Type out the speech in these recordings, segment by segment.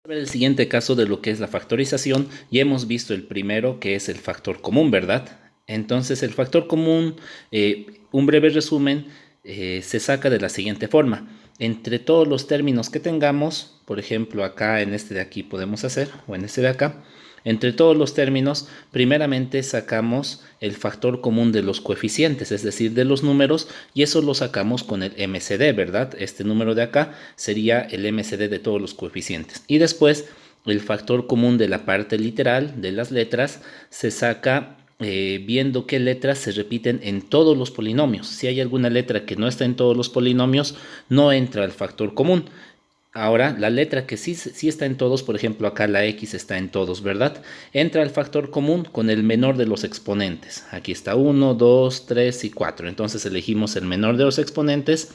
El siguiente caso de lo que es la factorización, ya hemos visto el primero, que es el factor común, ¿verdad? Entonces el factor común, un breve resumen, se saca de la siguiente forma. Entre todos los términos que tengamos, por ejemplo acá en este de aquí podemos hacer, o en este de acá, entre todos los términos, primeramente sacamos el factor común de los coeficientes, es decir, de los números, y eso lo sacamos con el MCD, ¿verdad? Este número de acá sería el MCD de todos los coeficientes. Y después, el factor común de la parte literal de las letras se saca viendo qué letras se repiten en todos los polinomios. Si hay alguna letra que no está en todos los polinomios, no entra al factor común. Ahora, la letra que sí está en todos, por ejemplo, acá la X está en todos, ¿verdad? Entra al factor común con el menor de los exponentes. Aquí está 1, 2, 3 y 4. Entonces elegimos el menor de los exponentes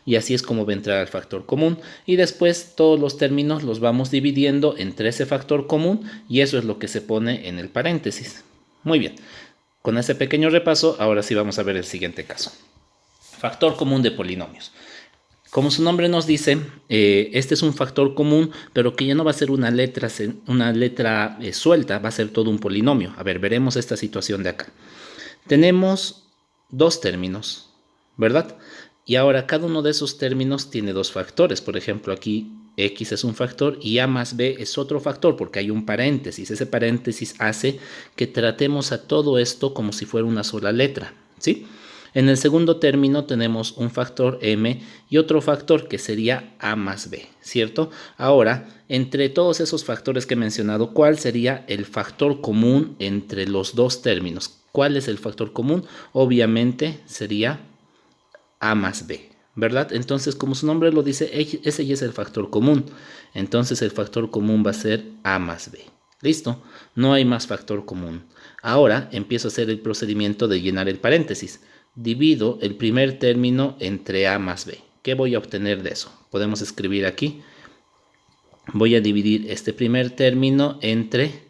y así es como va a entrar al factor común. Y después todos los términos los vamos dividiendo entre ese factor común y eso es lo que se pone en el paréntesis. Muy bien. Con ese pequeño repaso, ahora sí vamos a ver el siguiente caso. Factor común de polinomios. Como su nombre nos dice, este es un factor común, pero que ya no va a ser una letra suelta, va a ser todo un polinomio. A ver, veremos esta situación de acá. Tenemos dos términos, ¿verdad? Y ahora cada uno de esos términos tiene dos factores. Por ejemplo, aquí X es un factor y A más B es otro factor porque hay un paréntesis. Ese paréntesis hace que tratemos a todo esto como si fuera una sola letra, ¿sí? En el segundo término tenemos un factor M y otro factor que sería A más B, ¿cierto? Ahora, entre todos esos factores que he mencionado, ¿cuál sería el factor común entre los dos términos? ¿Cuál es el factor común? Obviamente sería A más B, ¿verdad? Entonces, como su nombre lo dice, ese ya es el factor común. Entonces, el factor común va a ser A más B. ¿Listo? No hay más factor común. Ahora empiezo a hacer el procedimiento de llenar el paréntesis. Divido el primer término entre A más B. ¿Qué voy a obtener de eso? Podemos escribir aquí. Voy a dividir este primer término entre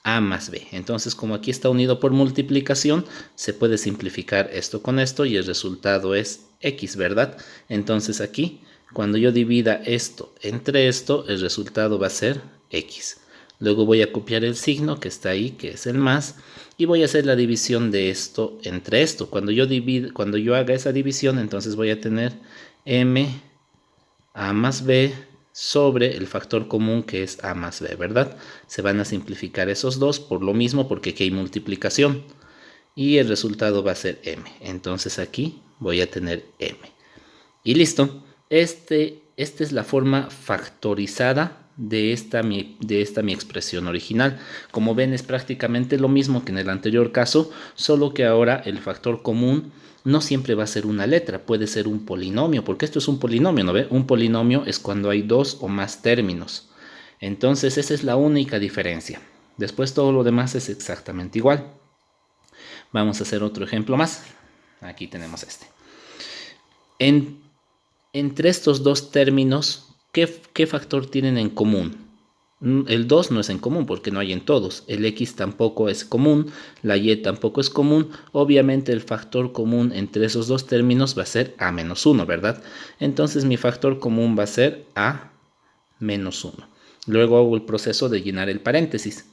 A más B. Entonces, como aquí está unido por multiplicación, se puede simplificar esto con esto y el resultado es X, ¿verdad? Entonces aquí, cuando yo divida esto entre esto, el resultado va a ser X. Luego voy a copiar el signo que está ahí, que es el más, y voy a hacer la división de esto entre esto. Cuando yo haga esa división, entonces voy a tener M A más B sobre el factor común que es A más B, ¿verdad? Se van a simplificar esos dos por lo mismo porque aquí hay multiplicación y el resultado va a ser M. Entonces aquí voy a tener M. Y listo. Esta es la forma factorizada de esta mi expresión original. Como ven, es prácticamente lo mismo que en el anterior caso, solo que ahora el factor común no siempre va a ser una letra, puede ser un polinomio, porque esto es un polinomio, ¿no ve? Un polinomio es cuando hay dos o más términos. Entonces esa es la única diferencia. Después todo lo demás es exactamente igual. Vamos a hacer otro ejemplo más. Aquí tenemos este. Entre estos dos términos, ¿qué factor tienen en común? El 2 no es en común porque no hay en todos. El X tampoco es común, la Y tampoco es común. Obviamente el factor común entre esos dos términos va a ser A menos 1, ¿verdad? Entonces mi factor común va a ser A menos 1. Luego hago el proceso de llenar el paréntesis.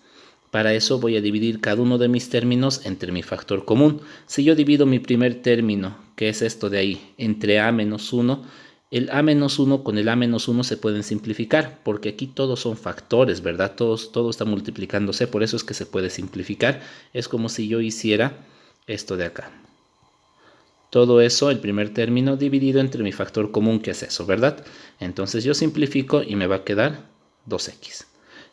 Para eso voy a dividir cada uno de mis términos entre mi factor común. Si yo divido mi primer término, que es esto de ahí, entre A menos 1, el A menos 1 con el A menos 1 se pueden simplificar, porque aquí todos son factores, ¿verdad? Todo está multiplicándose, por eso es que se puede simplificar. Es como si yo hiciera esto de acá. Todo eso, el primer término dividido entre mi factor común, que es eso, ¿verdad? Entonces yo simplifico y me va a quedar 2x.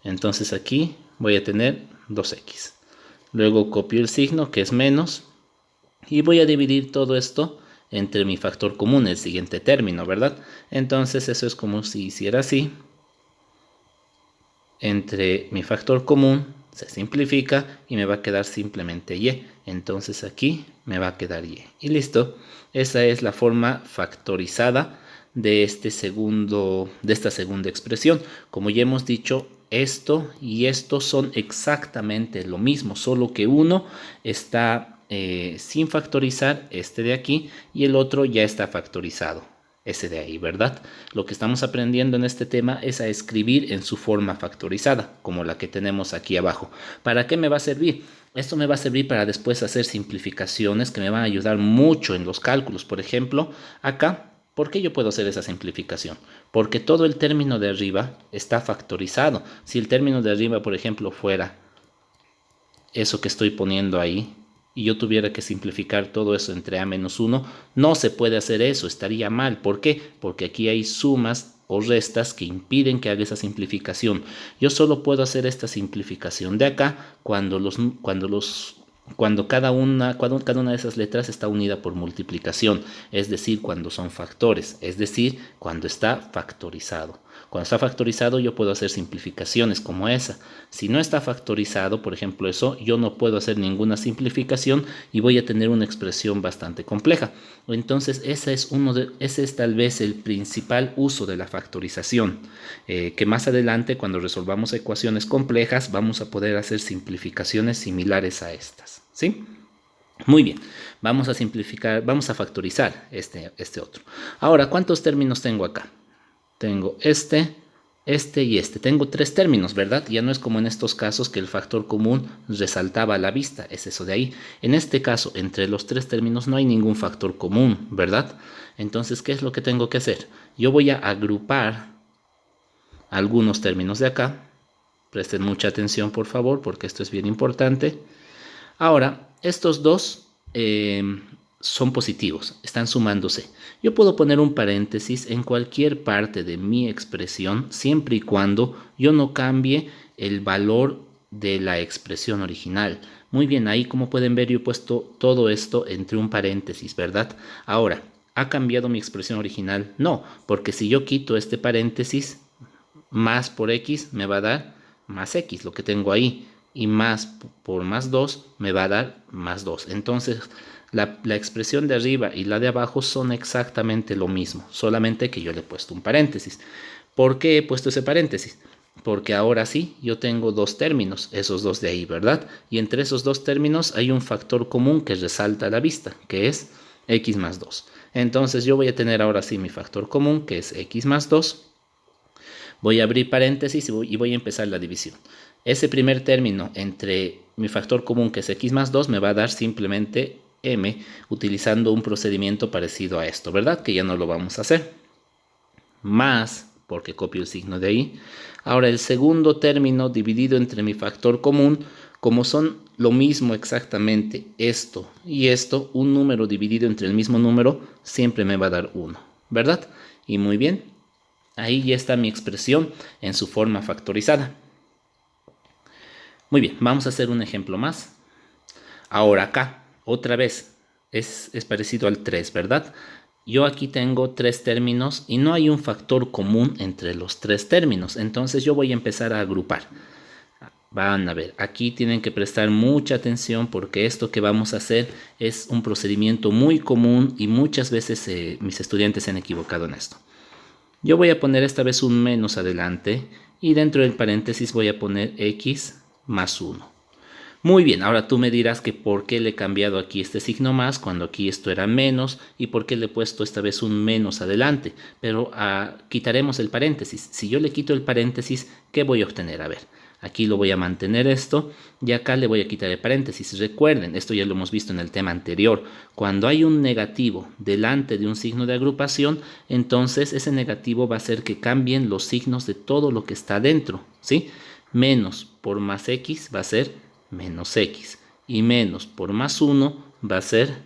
Entonces aquí voy a tener 2x. Luego copio el signo, que es menos, y voy a dividir todo esto entre mi factor común, el siguiente término, ¿verdad? Entonces eso es como si hiciera así. Entre mi factor común se simplifica y me va a quedar simplemente y. Entonces aquí me va a quedar y. Y listo. Esa es la forma factorizada de esta segunda expresión. Como ya hemos dicho, esto y esto son exactamente lo mismo, solo que uno está sin factorizar, este de aquí, y el otro ya está factorizado. ese de ahí, ¿verdad? Lo que estamos aprendiendo en este tema es a escribir en su forma factorizada, como la que tenemos aquí abajo. ¿Para qué me va a servir? Esto me va a servir para después hacer simplificaciones que me van a ayudar mucho en los cálculos. Por ejemplo, acá, ¿por qué yo puedo hacer esa simplificación? Porque todo el término de arriba está factorizado. Si el término de arriba, por ejemplo, fuera eso que estoy poniendo ahí, y yo tuviera que simplificar todo eso entre a menos 1, no se puede hacer eso, estaría mal. ¿Por qué? Porque aquí hay sumas o restas que impiden que haga esa simplificación. Yo solo puedo hacer esta simplificación de acá cuando cada una de esas letras está unida por multiplicación, es decir, cuando son factores, es decir, cuando está factorizado. Cuando está factorizado yo puedo hacer simplificaciones como esa. Si no está factorizado, por ejemplo eso, yo no puedo hacer ninguna simplificación y voy a tener una expresión bastante compleja. Entonces ese es tal vez el principal uso de la factorización, que más adelante cuando resolvamos ecuaciones complejas vamos a poder hacer simplificaciones similares a estas, ¿sí? Muy bien, vamos a simplificar, vamos a factorizar este otro. Ahora, ¿cuántos términos tengo acá? Tengo este y este. Tengo 3 términos, ¿verdad? Ya no es como en estos casos que el factor común resaltaba a la vista, es eso de ahí. En este caso, entre los 3 términos no hay ningún factor común, ¿verdad? Entonces, ¿qué es lo que tengo que hacer? Yo voy a agrupar algunos términos de acá. Presten mucha atención, por favor, porque esto es bien importante. Ahora, estos dos son positivos, están sumándose. Yo puedo poner un paréntesis en cualquier parte de mi expresión siempre y cuando yo no cambie el valor de la expresión original. Muy bien, ahí como pueden ver yo he puesto todo esto entre un paréntesis, ¿verdad? Ahora, ¿ha cambiado mi expresión original? No, porque si yo quito este paréntesis, más por x me va a dar más x, lo que tengo ahí, y más por más 2 me va a dar más 2. Entonces, la expresión de arriba y la de abajo son exactamente lo mismo, solamente que yo le he puesto un paréntesis. ¿Por qué he puesto ese paréntesis? Porque ahora sí, yo tengo dos términos, esos dos de ahí, ¿verdad? Y entre esos dos términos hay un factor común que resalta a la vista, que es x más 2. Entonces yo voy a tener ahora sí mi factor común, que es x más 2. Voy a abrir paréntesis y voy a empezar la división. Ese primer término entre mi factor común, que es x más 2, me va a dar simplemente m, utilizando un procedimiento parecido a esto, ¿verdad? Que ya no lo vamos a hacer. Más, porque copio el signo de ahí. Ahora el segundo término dividido entre mi factor común, como son lo mismo exactamente esto y esto, un número dividido entre el mismo número siempre me va a dar 1, ¿verdad? Y muy bien, ahí ya está mi expresión en su forma factorizada. Muy bien, vamos a hacer un ejemplo más. Ahora acá, otra vez, es parecido al 3, ¿verdad? Yo aquí tengo 3 términos y no hay un factor común entre los 3 términos. Entonces yo voy a empezar a agrupar. Van a ver, aquí tienen que prestar mucha atención porque esto que vamos a hacer es un procedimiento muy común y muchas veces mis estudiantes se han equivocado en esto. Yo voy a poner esta vez un menos adelante y dentro del paréntesis voy a poner x más 1. Muy bien, ahora tú me dirás que por qué le he cambiado aquí este signo más cuando aquí esto era menos y por qué le he puesto esta vez un menos adelante. Pero quitaremos el paréntesis. Si yo le quito el paréntesis, ¿qué voy a obtener? A ver, aquí lo voy a mantener esto y acá le voy a quitar el paréntesis. Recuerden, esto ya lo hemos visto en el tema anterior. Cuando hay un negativo delante de un signo de agrupación, entonces ese negativo va a hacer que cambien los signos de todo lo que está dentro, ¿sí? Menos por más x va a ser menos x y menos por más 1 va a ser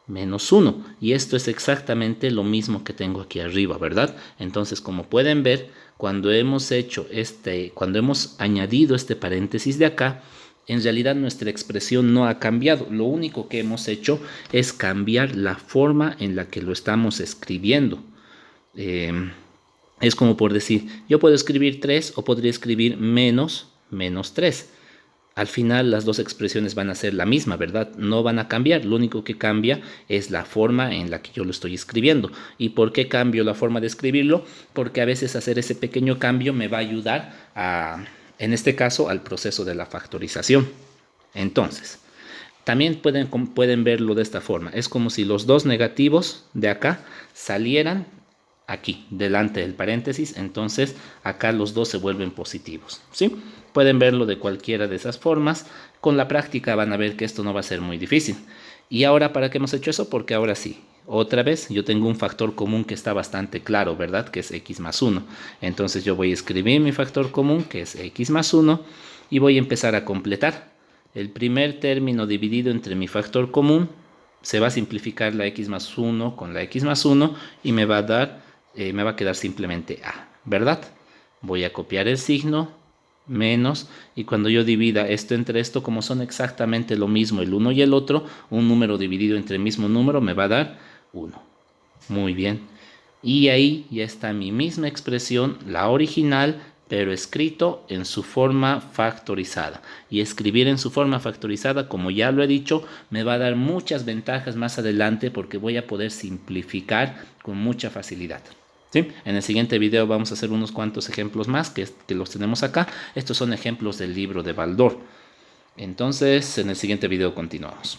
menos 1 y esto es exactamente lo mismo que tengo aquí arriba, ¿verdad? Entonces, como pueden ver, cuando hemos añadido este paréntesis de acá, en realidad nuestra expresión no ha cambiado. Lo único que hemos hecho es cambiar la forma en la que lo estamos escribiendo. Es como por decir, yo puedo escribir 3 o podría escribir menos 3. Al final las dos expresiones van a ser la misma, ¿verdad? No van a cambiar, lo único que cambia es la forma en la que yo lo estoy escribiendo. ¿Y por qué cambio la forma de escribirlo? Porque a veces hacer ese pequeño cambio me va a ayudar en este caso, al proceso de la factorización. Entonces, también pueden verlo de esta forma. Es como si los dos negativos de acá salieran aquí, delante del paréntesis, entonces acá los dos se vuelven positivos, ¿sí? Pueden verlo de cualquiera de esas formas. Con la práctica van a ver que esto no va a ser muy difícil. ¿Y ahora para qué hemos hecho eso? Porque ahora sí, otra vez yo tengo un factor común que está bastante claro, ¿verdad? Que es x más 1. Entonces yo voy a escribir mi factor común, que es x más 1, y voy a empezar a completar. El primer término dividido entre mi factor común se va a simplificar la x más 1 con la x más 1 y me va a quedar simplemente a, ¿verdad? Voy a copiar el signo, menos, y cuando yo divida esto entre esto, como son exactamente lo mismo el uno y el otro, un número dividido entre el mismo número me va a dar 1. Muy bien. Y ahí ya está mi misma expresión, la original, pero escrito en su forma factorizada. Y escribir en su forma factorizada, como ya lo he dicho, me va a dar muchas ventajas más adelante porque voy a poder simplificar con mucha facilidad. ¿Sí? En el siguiente video vamos a hacer unos cuantos ejemplos más que los tenemos acá. Estos son ejemplos del libro de Baldor. Entonces, en el siguiente video continuamos.